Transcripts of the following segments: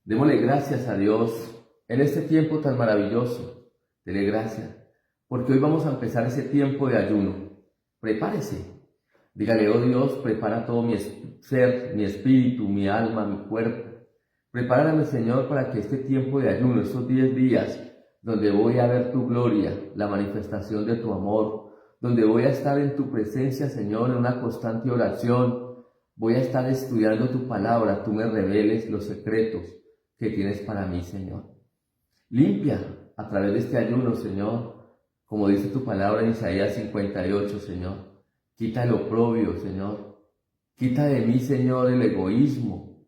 Démosle gracias a Dios en este tiempo tan maravilloso. Dele gracias, porque hoy vamos a empezar ese tiempo de ayuno. Prepárese. Dígale: oh Dios, prepara todo mi ser, mi espíritu, mi alma, mi cuerpo. Prepárame, Señor, para que este tiempo de ayuno, estos 10 días, donde voy a ver tu gloria, la manifestación de tu amor, donde voy a estar en tu presencia, Señor, en una constante oración, voy a estar estudiando tu palabra, tú me reveles los secretos que tienes para mí, Señor. Limpia a través de este ayuno, Señor, como dice tu palabra en Isaías 58, Señor. Quita el oprobio, Señor. Quita de mí, Señor, el egoísmo.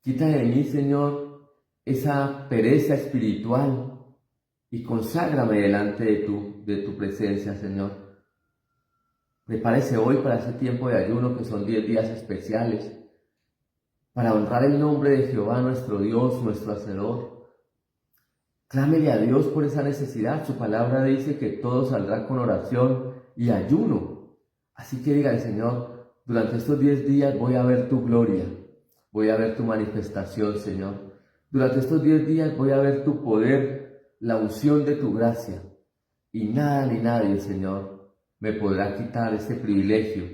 Quita de mí, Señor, esa pereza espiritual y conságrame delante de tu presencia, Señor. Prepárese hoy para ese tiempo de ayuno, que son 10 días especiales, para honrar el nombre de Jehová, nuestro Dios, nuestro Hacedor. Clámele a Dios por esa necesidad. Su palabra dice que todo saldrá con oración y ayuno. Así que dígale: Señor, durante estos 10 días voy a ver tu gloria, voy a ver tu manifestación, Señor. Durante estos 10 días voy a ver tu poder, la unción de tu gracia. Y nada ni nadie, Señor, me podrá quitar este privilegio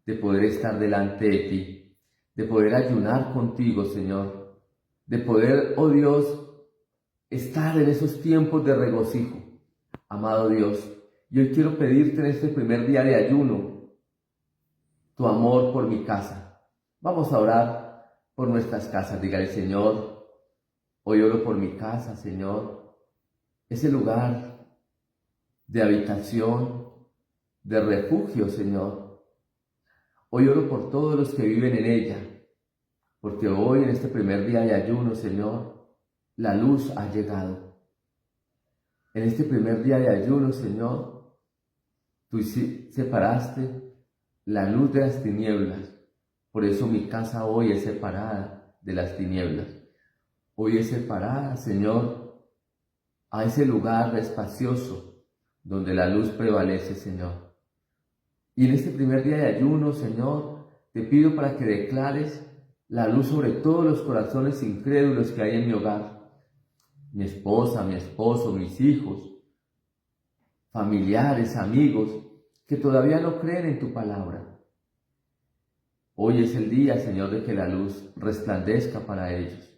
de poder estar delante de ti, de poder ayunar contigo, Señor, de poder, oh Dios, estar en esos tiempos de regocijo. Amado Dios, yo hoy quiero pedirte en este primer día de ayuno tu amor por mi casa. Vamos a orar por nuestras casas. Dígale: Señor, hoy oro por mi casa, Señor, ese lugar de habitación, de refugio, Señor. Hoy oro por todos los que viven en ella, porque hoy, en este primer día de ayuno, Señor, la luz ha llegado. En este primer día de ayuno, Señor, tú separaste la luz de las tinieblas. Por eso mi casa hoy es separada de las tinieblas. Hoy es separada, Señor, a ese lugar espacioso donde la luz prevalece, Señor. Y en este primer día de ayuno, Señor, te pido para que declares la luz sobre todos los corazones incrédulos que hay en mi hogar. Mi esposa, mi esposo, mis hijos, familiares, amigos, que todavía no creen en tu palabra. Hoy es el día, Señor, de que la luz resplandezca para ellos.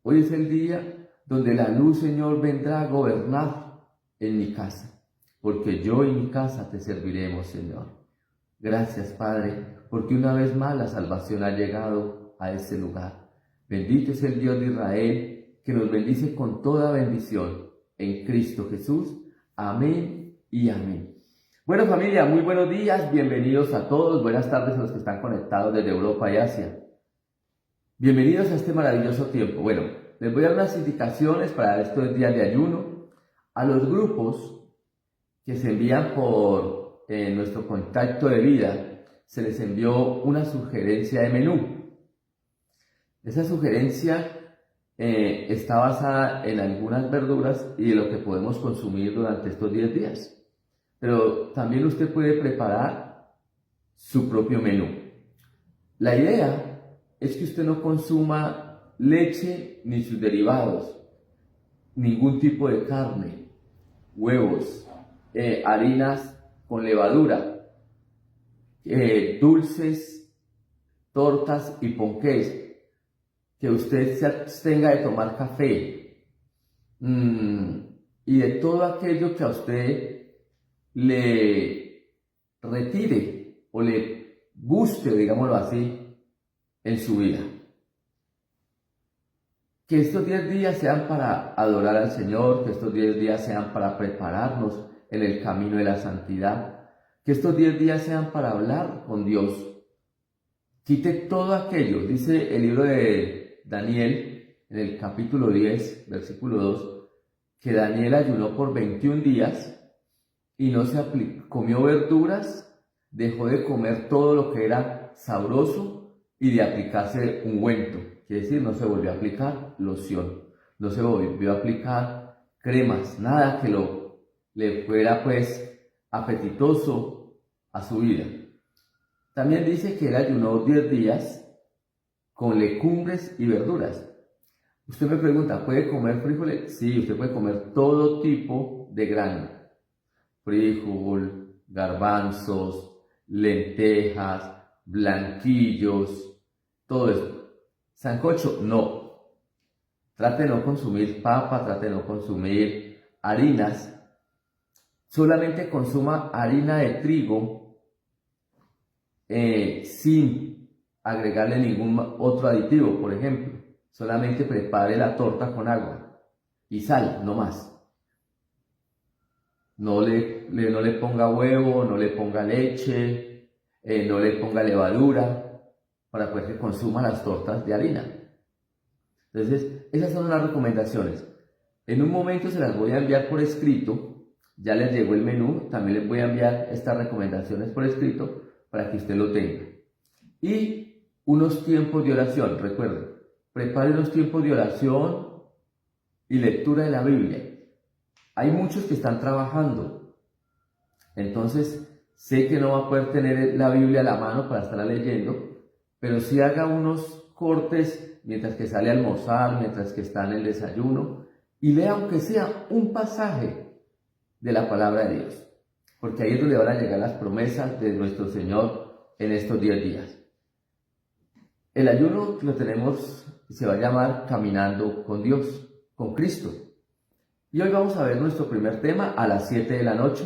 Hoy es el día donde la luz, Señor, vendrá a gobernar en mi casa, porque yo y mi casa te serviremos, Señor. Gracias, Padre, porque una vez más la salvación ha llegado a este lugar. Bendito es el Dios de Israel, que nos bendice con toda bendición en Cristo Jesús. Amén y amén. Bueno, familia, muy buenos días, bienvenidos a todos, buenas tardes a los que están conectados desde Europa y Asia. Bienvenidos a este maravilloso tiempo. Bueno, les voy a dar unas indicaciones para estos días de ayuno. A los grupos que se envían por nuestro contacto de vida, se les envió una sugerencia de menú. Esa sugerencia está basada en algunas verduras y de lo que podemos consumir durante estos 10 días. Pero también usted puede preparar su propio menú. La idea es que usted no consuma leche ni sus derivados, ningún tipo de carne, huevos, harinas con levadura, dulces, tortas y ponqués, que usted se abstenga de tomar café y de todo aquello que a usted le retire o le guste, digámoslo así, en su vida. Que estos 10 días sean para adorar al Señor, que estos 10 días sean para prepararnos en el camino de la santidad, que estos 10 días sean para hablar con Dios. Quite todo aquello, dice el libro de Daniel, en el capítulo 10, versículo 2, que Daniel ayunó por 21 días y no comió verduras, dejó de comer todo lo que era sabroso y de aplicarse ungüento. Quiere decir, no se volvió a aplicar loción, no se volvió a aplicar cremas, nada que le fuera pues apetitoso a su vida. También dice que él ayunó 10 días con legumbres y verduras. Usted me pregunta, ¿puede comer frijoles? Sí, usted puede comer todo tipo de grano. Frijol, garbanzos, lentejas, blanquillos, todo esto. Sancocho, no. Trate de no consumir papa, trate de no consumir harinas. Solamente consuma harina de trigo sin agregarle ningún otro aditivo, por ejemplo. Solamente prepare la torta con agua y sal, no más. No le ponga huevo, no le ponga leche, no le ponga levadura, para poder que consuma las tortas de harina. Entonces, esas son las recomendaciones. En un momento se las voy a enviar por escrito. Ya les llegó el menú, también les voy a enviar estas recomendaciones por escrito para que usted lo tenga. Y unos tiempos de oración, recuerden, prepare unos tiempos de oración y lectura de la Biblia. Hay muchos que están trabajando, entonces sé que no va a poder tener la Biblia a la mano para estarla leyendo, pero sí haga unos cortes mientras que sale a almorzar, mientras que está en el desayuno, y lea aunque sea un pasaje de la palabra de Dios, porque ahí es donde van a llegar las promesas de nuestro Señor en estos 10 días. El ayuno lo tenemos, se va a llamar Caminando con Dios, con Cristo. Y hoy vamos a ver nuestro primer tema a las 7 de la noche,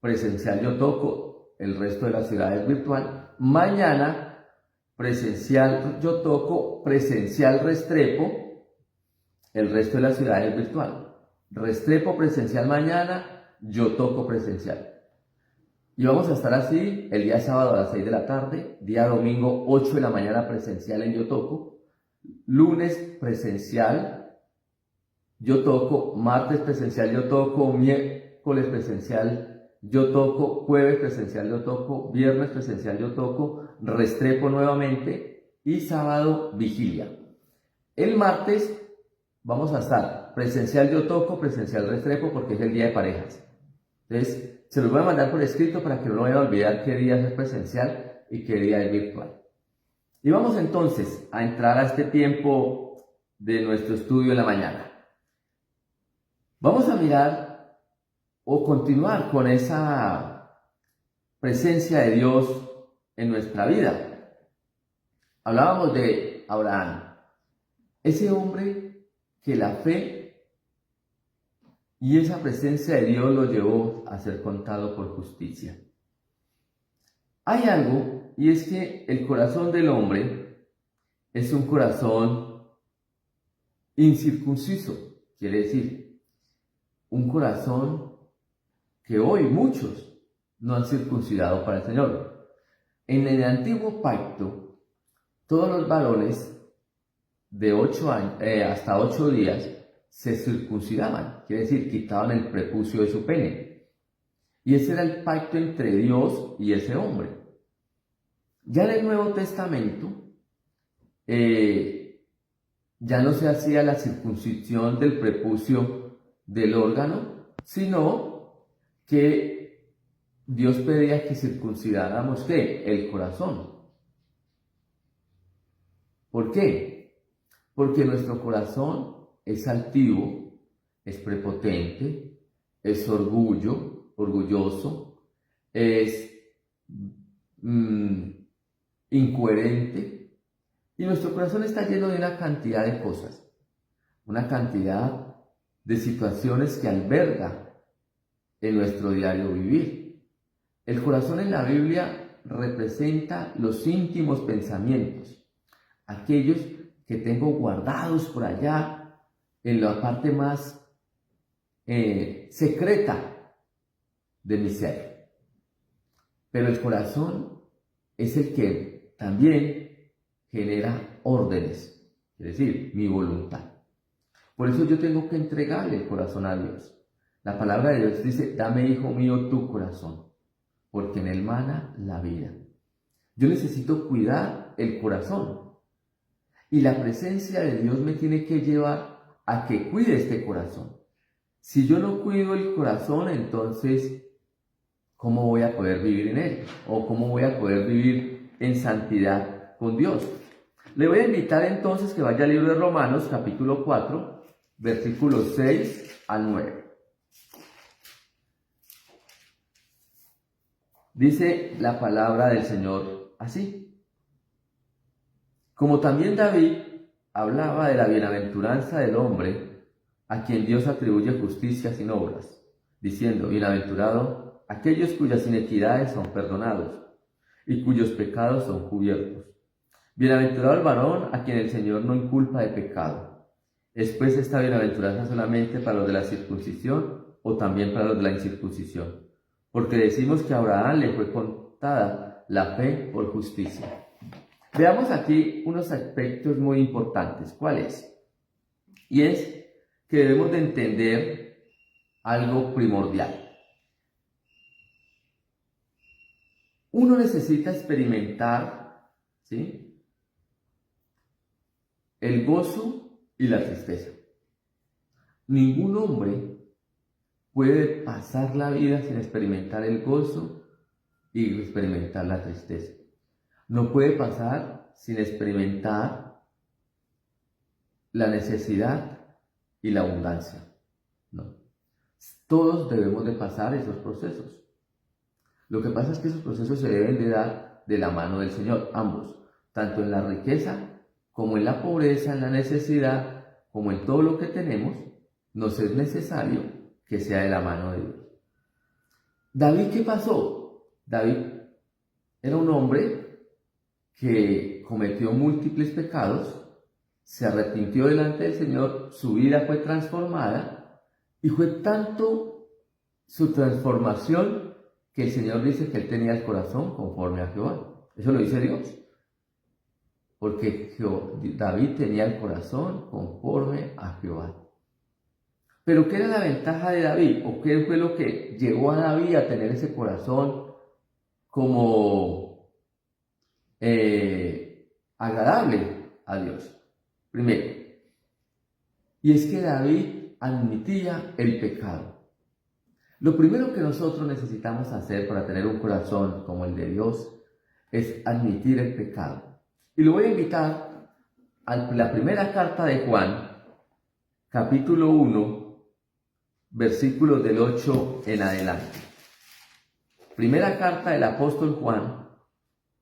presencial yo toco, el resto de la ciudad es virtual. Mañana, presencial yo toco, presencial Restrepo, el resto de la ciudad es virtual. Restrepo presencial mañana, yo toco presencial. Y vamos a estar así el día sábado a las 6 de la tarde, día domingo 8 de la mañana presencial en Yo Toco, lunes presencial Yo Toco, martes presencial Yo Toco, miércoles presencial Yo Toco, jueves presencial Yo Toco, viernes presencial Yo Toco, Restrepo nuevamente y sábado vigilia. El martes vamos a estar presencial Yo Toco, presencial Restrepo porque es el día de parejas. Entonces, se los voy a mandar por escrito para que no vayan a olvidar qué día es presencial y qué día es virtual. Y vamos entonces a entrar a este tiempo de nuestro estudio en la mañana. Vamos a mirar o continuar con esa presencia de Dios en nuestra vida. Hablábamos de Abraham, ese hombre que la fe y esa presencia de Dios lo llevó a ser contado por justicia. Hay algo, y es que el corazón del hombre es un corazón incircunciso, quiere decir, un corazón que hoy muchos no han circuncidado para el Señor. En el antiguo pacto, todos los varones de 8 años, hasta 8 días se circuncidaban, quiere decir, quitaban el prepucio de su pene. Y ese era el pacto entre Dios y ese hombre. Ya en el Nuevo Testamento, ya no se hacía la circuncisión del prepucio del órgano, sino que Dios pedía que circuncidáramos, ¿qué? El corazón. ¿Por qué? Porque nuestro corazón es altivo, es prepotente, es orgulloso, es incoherente, y nuestro corazón está lleno de una cantidad de cosas, una cantidad de situaciones que alberga en nuestro diario vivir. El corazón en la Biblia representa los íntimos pensamientos, aquellos que tengo guardados por allá en la parte más secreta de mi ser. Pero el corazón es el que también genera órdenes, es decir, mi voluntad. Por eso yo tengo que entregarle el corazón a Dios. La palabra de Dios dice, dame, hijo mío, tu corazón, porque en él mana la vida. Yo necesito cuidar el corazón. Y la presencia de Dios me tiene que llevar a que cuide este corazón. Si yo no cuido el corazón, entonces, ¿cómo voy a poder vivir en él? ¿O cómo voy a poder vivir en santidad con Dios? Le voy a invitar entonces que vaya al libro de Romanos, capítulo 4, versículos 6 al 9. Dice la palabra del Señor así: como también David hablaba de la bienaventuranza del hombre a quien Dios atribuye justicia sin obras, diciendo: bienaventurado aquellos cuyas iniquidades son perdonados y cuyos pecados son cubiertos. Bienaventurado el varón a quien el Señor no inculpa de pecado. ¿Es pues esta bienaventuranza solamente para los de la circuncisión o también para los de la incircuncisión? Porque decimos que a Abraham le fue contada la fe por justicia. Veamos aquí unos aspectos muy importantes. ¿Cuál es? Y es que debemos de entender algo primordial. Uno necesita experimentar, ¿sí?, el gozo y la tristeza. Ningún hombre puede pasar la vida sin experimentar el gozo y experimentar la tristeza. No puede pasar sin experimentar la necesidad y la abundancia. No. Todos debemos de pasar esos procesos. Lo que pasa es que esos procesos se deben de dar de la mano del Señor, ambos, tanto en la riqueza como en la pobreza, en la necesidad, como en todo lo que tenemos, nos es necesario que sea de la mano de Dios. David, ¿qué pasó? David era un hombre que cometió múltiples pecados, se arrepintió delante del Señor, su vida fue transformada y fue tanto su transformación que el Señor dice que él tenía el corazón conforme a Jehová. Eso lo dice Dios. Porque David tenía el corazón conforme a Jehová. Pero ¿qué era la ventaja de David? ¿O qué fue lo que llevó a David a tener ese corazón como agradable a Dios? Primero, y es que David admitía el pecado. Lo primero que nosotros necesitamos hacer para tener un corazón como el de Dios es admitir el pecado. Y lo voy a invitar a la primera carta de Juan, capítulo 1, versículos del 8 en adelante. Primera carta del apóstol Juan,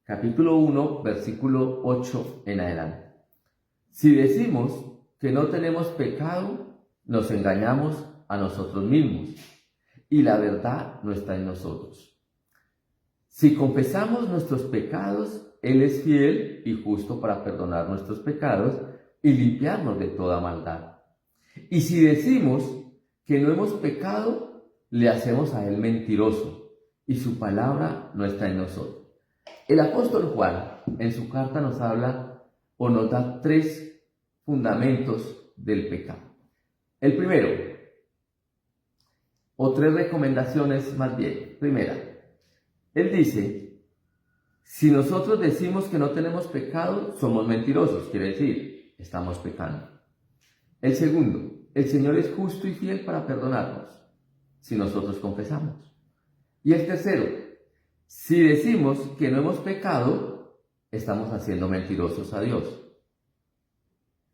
capítulo 1, versículo 8 en adelante. Si decimos que no tenemos pecado, nos engañamos a nosotros mismos, y la verdad no está en nosotros. Si confesamos nuestros pecados, Él es fiel y justo para perdonar nuestros pecados y limpiarnos de toda maldad. Y si decimos que no hemos pecado, le hacemos a Él mentiroso, y su palabra no está en nosotros. El apóstol Juan, en su carta, nos habla o nos da 3 fundamentos del pecado. El primero, o 3 recomendaciones más bien. Primera, él dice: si nosotros decimos que no tenemos pecado, somos mentirosos, quiere decir, estamos pecando. El segundo, el Señor es justo y fiel para perdonarnos, si nosotros confesamos. Y el tercero, si decimos que no hemos pecado, estamos haciendo mentirosos a Dios.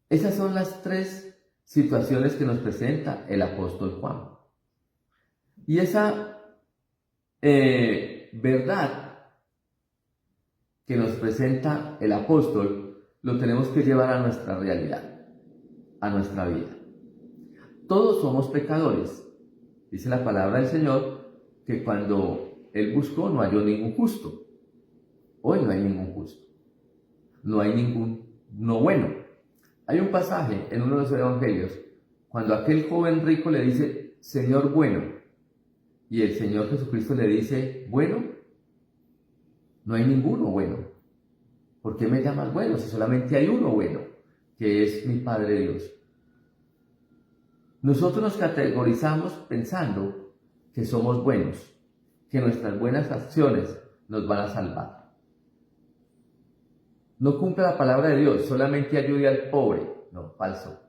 Esas son las 3 situaciones que nos presenta el apóstol Juan. Y esa verdad que nos presenta el apóstol, lo tenemos que llevar a nuestra realidad, a nuestra vida. Todos somos pecadores. Dice la palabra del Señor que cuando Él buscó no halló ningún justo. Hoy no hay ningún justo. No hay no bueno. Hay un pasaje en uno de los evangelios cuando aquel joven rico le dice: Señor bueno, y el Señor Jesucristo le dice: bueno, no hay ninguno bueno. ¿Por qué me llamas bueno si solamente hay uno bueno, que es mi Padre Dios? Nosotros nos categorizamos pensando que somos buenos, que nuestras buenas acciones nos van a salvar. No cumple la palabra de Dios, solamente ayude al pobre. No, falso.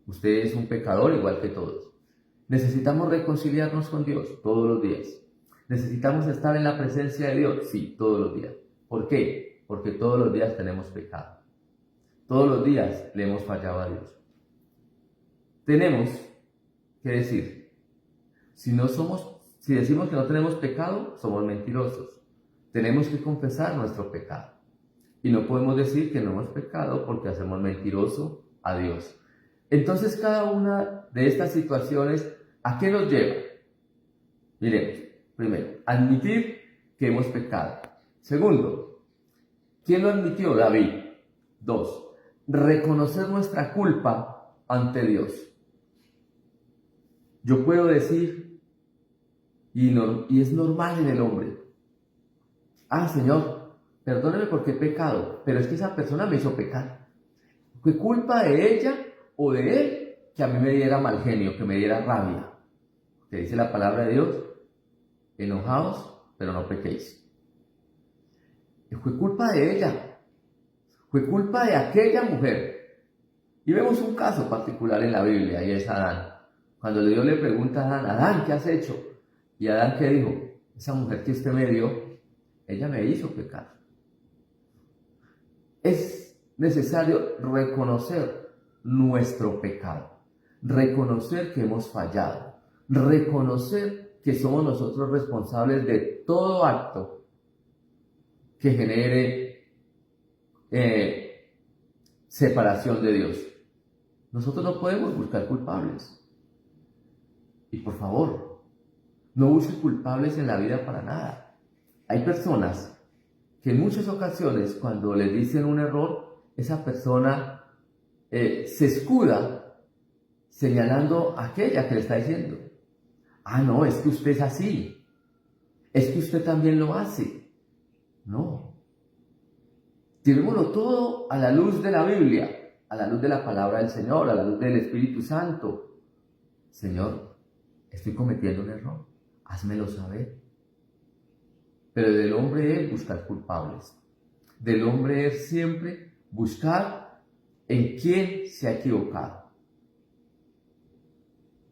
Usted es un pecador igual que todos. Necesitamos reconciliarnos con Dios todos los días. Necesitamos estar en la presencia de Dios, sí, todos los días. ¿Por qué? Porque todos los días tenemos pecado. Todos los días le hemos fallado a Dios. Tenemos que decir, si decimos que no tenemos pecado, somos mentirosos. Tenemos que confesar nuestro pecado. Y no podemos decir que no hemos pecado porque hacemos mentiroso a Dios. Entonces, cada una de estas situaciones, ¿a qué nos lleva? Miremos, primero, admitir que hemos pecado. Segundo, ¿quién lo admitió? David. 2, reconocer nuestra culpa ante Dios. Yo puedo decir, y es normal en el hombre, Señor, perdóneme porque he pecado, pero es que esa persona me hizo pecar. ¿Fue culpa de ella o de él que a mí me diera mal genio, que me diera rabia? Que dice la palabra de Dios, enojaos, pero no pequéis. Fue culpa de ella, fue culpa de aquella mujer. Y vemos un caso particular en la Biblia, y es Adán. Cuando Dios le pregunta a Adán, ¿qué has hecho? Y Adán, ¿qué dijo? Esa mujer que usted me dio, ella me hizo pecar. Es necesario reconocer nuestro pecado, reconocer que hemos fallado, reconocer que somos nosotros responsables de todo acto que genere separación de Dios. Nosotros no podemos buscar culpables. Y por favor, no busque culpables en la vida para nada. Hay personas que en muchas ocasiones, cuando les dicen un error, esa persona se escuda señalando a aquella que le está diciendo. No, es que usted es así. Es que usted también lo hace. No. Llevémoslo todo a la luz de la Biblia, a la luz de la palabra del Señor, a la luz del Espíritu Santo. Señor, estoy cometiendo un error, házmelo saber. Pero del hombre es buscar culpables. Del hombre es siempre buscar en quién se ha equivocado.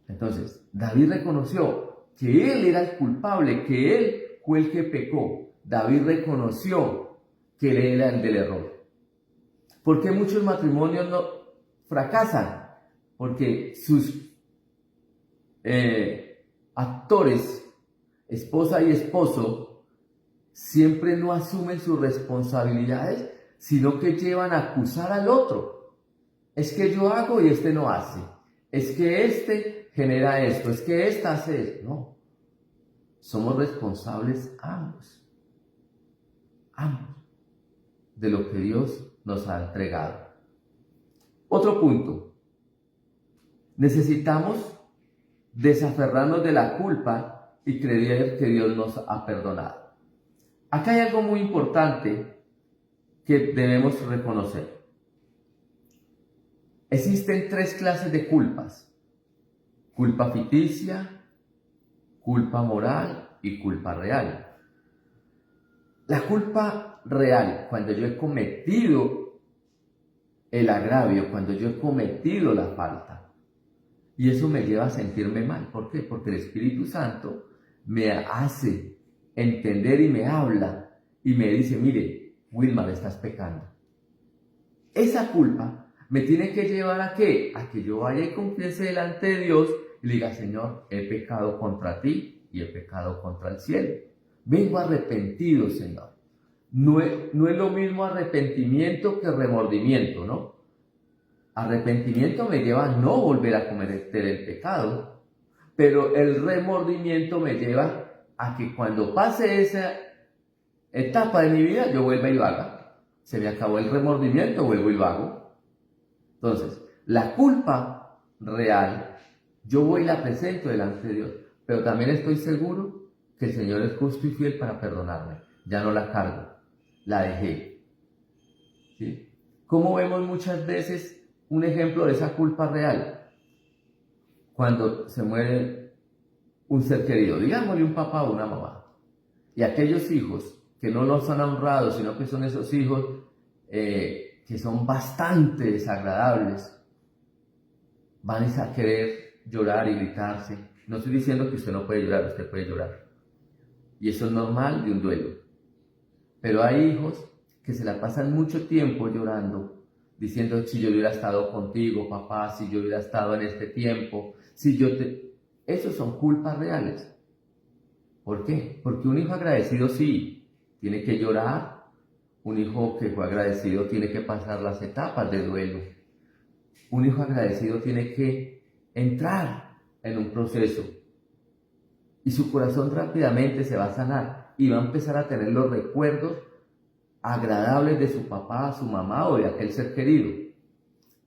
Entonces, David reconoció que él era el culpable, que él fue el que pecó. David reconoció que él era el del error. ¿Por qué muchos matrimonios no fracasan? Porque sus actores, esposa y esposo, siempre no asumen sus responsabilidades, sino que llevan a acusar al otro. Es que yo hago y este no hace. Es que este genera esto, es que esta hace esto. No. Somos responsables ambos de lo que Dios nos ha entregado. Otro punto. Necesitamos desaferrarnos de la culpa y creer que Dios nos ha perdonado. Acá hay algo muy importante que debemos reconocer. Existen 3 clases de culpas: culpa ficticia, culpa moral y culpa real. La culpa real, cuando yo he cometido el agravio, cuando yo he cometido la falta, y eso me lleva a sentirme mal. ¿Por qué? Porque el Espíritu Santo me hace entender y me habla y me dice, mire, Wilmar, estás pecando. Esa culpa me tiene que llevar ¿a qué? A que yo vaya y confiese delante de Dios y le diga, Señor, he pecado contra ti y he pecado contra el cielo. Vengo arrepentido, Señor. No es lo mismo arrepentimiento que remordimiento, ¿no? Arrepentimiento me lleva a no volver a cometer el pecado, pero el remordimiento me lleva a que cuando pase esa etapa de mi vida, yo vuelva y lo haga. Se me acabó el remordimiento, vuelvo y lo hago. Entonces, la culpa real, yo voy y la presento delante de Dios, pero también estoy seguro que el Señor es justo y fiel para perdonarme. Ya no la cargo, la dejé. ¿Sí? ¿Cómo vemos muchas veces un ejemplo de esa culpa real? Cuando se muere un ser querido, digámosle un papá o una mamá, y aquellos hijos que no los han honrado, sino que son esos hijos que son bastante desagradables, van a querer llorar y gritarse. No estoy diciendo que usted no puede llorar, usted puede llorar. Y eso es normal de un duelo. Pero hay hijos que se la pasan mucho tiempo llorando, diciendo si yo hubiera estado contigo, papá, si yo hubiera estado en este tiempo, Esos son culpas reales. ¿Por qué? Porque un hijo agradecido sí, tiene que llorar. Un hijo que fue agradecido tiene que pasar las etapas de duelo. Un hijo agradecido tiene que entrar en un proceso y su corazón rápidamente se va a sanar y va a empezar a tener los recuerdos agradables de su papá, su mamá o de aquel ser querido.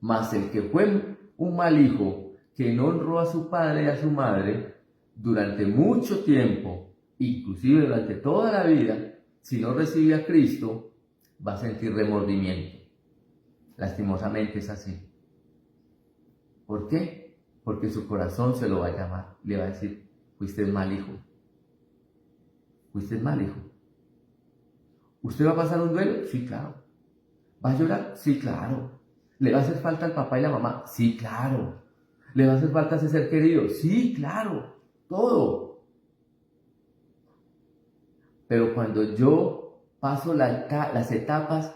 Mas el que fue un mal hijo, que no honró a su padre y a su madre durante mucho tiempo, inclusive durante toda la vida, si no recibe a Cristo, va a sentir remordimiento. Lastimosamente es así. ¿Por qué? Porque su corazón se lo va a llamar, le va a decir, fuiste mal hijo. Fuiste mal hijo. ¿Usted va a pasar un duelo? Sí, claro. ¿Va a llorar? Sí, claro. ¿Le va a hacer falta al papá y la mamá? Sí, claro. ¿Le va a hacer falta a ese ser querido? Sí, claro. Todo. Pero cuando yo paso las etapas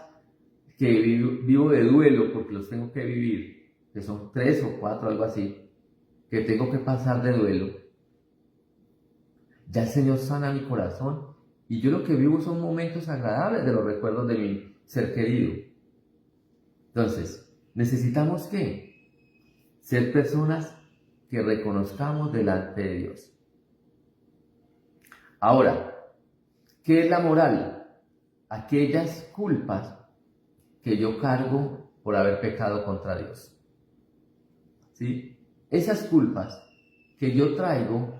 que vivo de duelo, porque los tengo que vivir, que son 3 o 4, algo así, que tengo que pasar de duelo, ya el Señor sana mi corazón y yo lo que vivo son momentos agradables de los recuerdos de mi ser querido. Entonces, necesitamos ¿qué? Ser personas que reconozcamos delante de Dios. Ahora, ¿qué es la moral? Aquellas culpas que yo cargo por haber pecado contra Dios. ¿Sí? Esas culpas que yo traigo,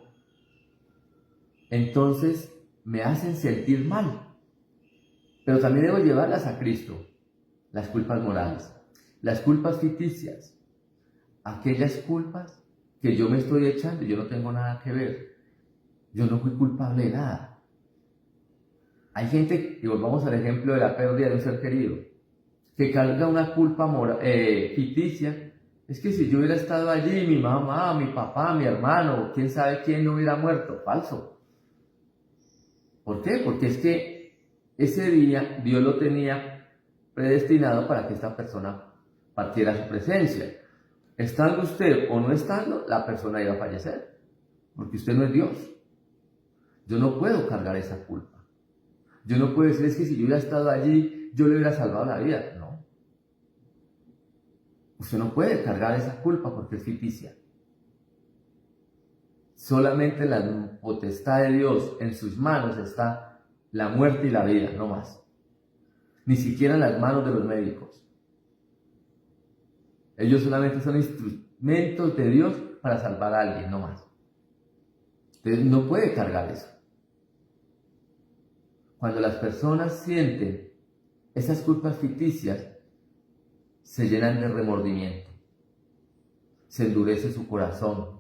entonces me hacen sentir mal. Pero también debo llevarlas a Cristo. Las culpas morales, las culpas ficticias, aquellas culpas que yo me estoy echando y yo no tengo nada que ver. Yo no fui culpable de nada. Hay gente, y volvamos al ejemplo de la pérdida de un ser querido, que carga una culpa ficticia. Es que si yo hubiera estado allí, mi mamá, mi papá, mi hermano, quién sabe quién no hubiera muerto. Falso. ¿Por qué? Porque es que ese día Dios lo tenía predestinado para que esta persona partiera a su presencia. Estando usted o no estando, la persona iba a fallecer, porque usted no es Dios. Yo no puedo cargar esa culpa. Yo no puedo decir, es que si yo hubiera estado allí, yo le hubiera salvado la vida. No. Usted no puede cargar esa culpa porque es ficticia. Solamente en la potestad de Dios, en sus manos está la muerte y la vida, no más. Ni siquiera en las manos de los médicos. Ellos solamente son instrumentos de Dios para salvar a alguien, no más. Entonces no puede cargar eso. Cuando las personas sienten esas culpas ficticias, se llenan de remordimiento, se endurece su corazón,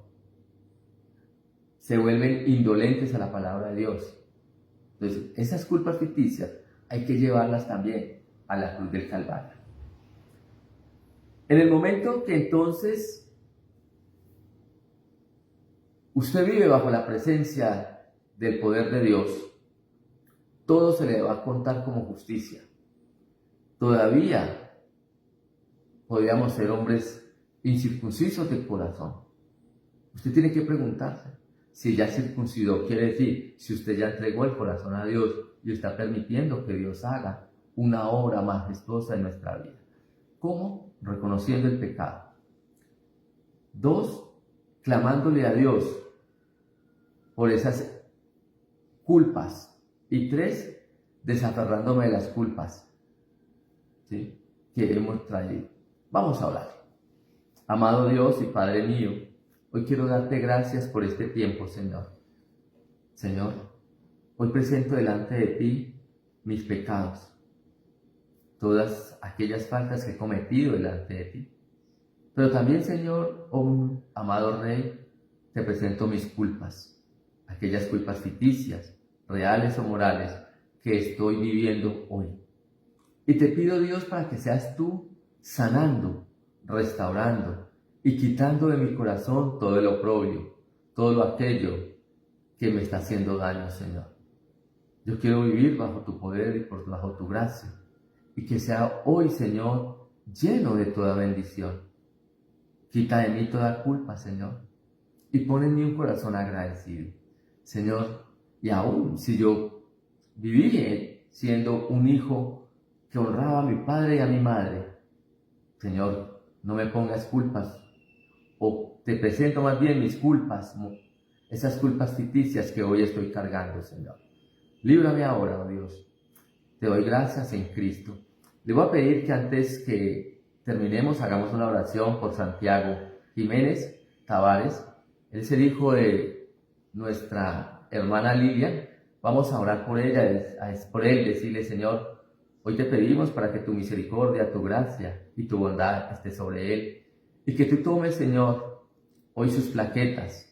se vuelven indolentes a la palabra de Dios. Entonces, esas culpas ficticias hay que llevarlas también a la cruz del Calvario. En el momento que entonces usted vive bajo la presencia del poder de Dios, todo se le va a contar como justicia. Todavía podríamos ser hombres incircuncisos de corazón. Usted tiene que preguntarse si ya circuncidó, quiere decir, si usted ya entregó el corazón a Dios y está permitiendo que Dios haga una obra majestuosa en nuestra vida. ¿Cómo? Reconociendo el pecado. 2, clamándole a Dios por esas culpas. Y 3, desaferrándome de las culpas, ¿sí?, que hemos traído. Vamos a orar. Amado Dios y Padre mío, hoy quiero darte gracias por este tiempo, Señor. Señor, hoy presento delante de ti mis pecados, todas aquellas faltas que he cometido delante de ti. Pero también, Señor, oh amado Rey, te presento mis culpas, aquellas culpas ficticias, reales o morales, que estoy viviendo hoy. Y te pido, Dios, para que seas tú sanando, restaurando y quitando de mi corazón todo el oprobio, todo aquello que me está haciendo daño, Señor. Yo quiero vivir bajo tu poder y bajo tu gracia. Y que sea hoy, Señor, lleno de toda bendición. Quita de mí toda culpa, Señor, y pon en mí un corazón agradecido. Señor, y aún si yo viví siendo un hijo que honraba a mi padre y a mi madre, Señor, no me pongas culpas, o te presento más bien mis culpas, esas culpas ficticias que hoy estoy cargando, Señor. Líbrame ahora, oh Dios. Te doy gracias en Cristo. Le voy a pedir que antes que terminemos hagamos una oración por Santiago Jiménez Tavares. Él es el hijo de nuestra hermana Lilian. Vamos a orar por ella, por él, decirle: Señor, hoy te pedimos para que tu misericordia, tu gracia y tu bondad esté sobre él. Y que tú tomes, Señor, hoy sus plaquetas.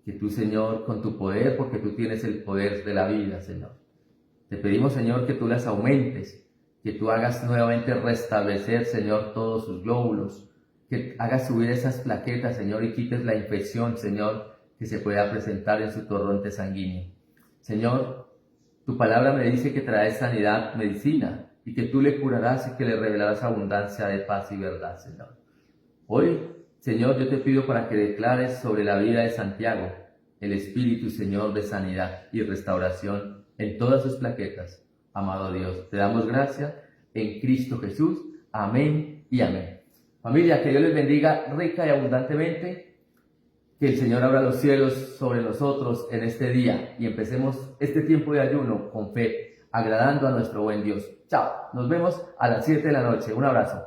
Que tú, Señor, con tu poder, porque tú tienes el poder de la vida, Señor. Te pedimos, Señor, que tú las aumentes, que tú hagas nuevamente restablecer, Señor, todos sus glóbulos, que hagas subir esas plaquetas, Señor, y quites la infección, Señor, que se pueda presentar en su torrente sanguíneo. Señor, tu palabra me dice que traes sanidad, medicina, y que tú le curarás y que le revelarás abundancia de paz y verdad, Señor. Hoy, Señor, yo te pido para que declares sobre la vida de Santiago el Espíritu, Señor, de sanidad y restauración en todas sus plaquetas. Amado Dios, te damos gracias en Cristo Jesús. Amén y amén. Familia, que Dios les bendiga rica y abundantemente. Que el Señor abra los cielos sobre nosotros en este día y empecemos este tiempo de ayuno con fe, agradando a nuestro buen Dios. Chao, nos vemos a las 7 de la noche. Un abrazo.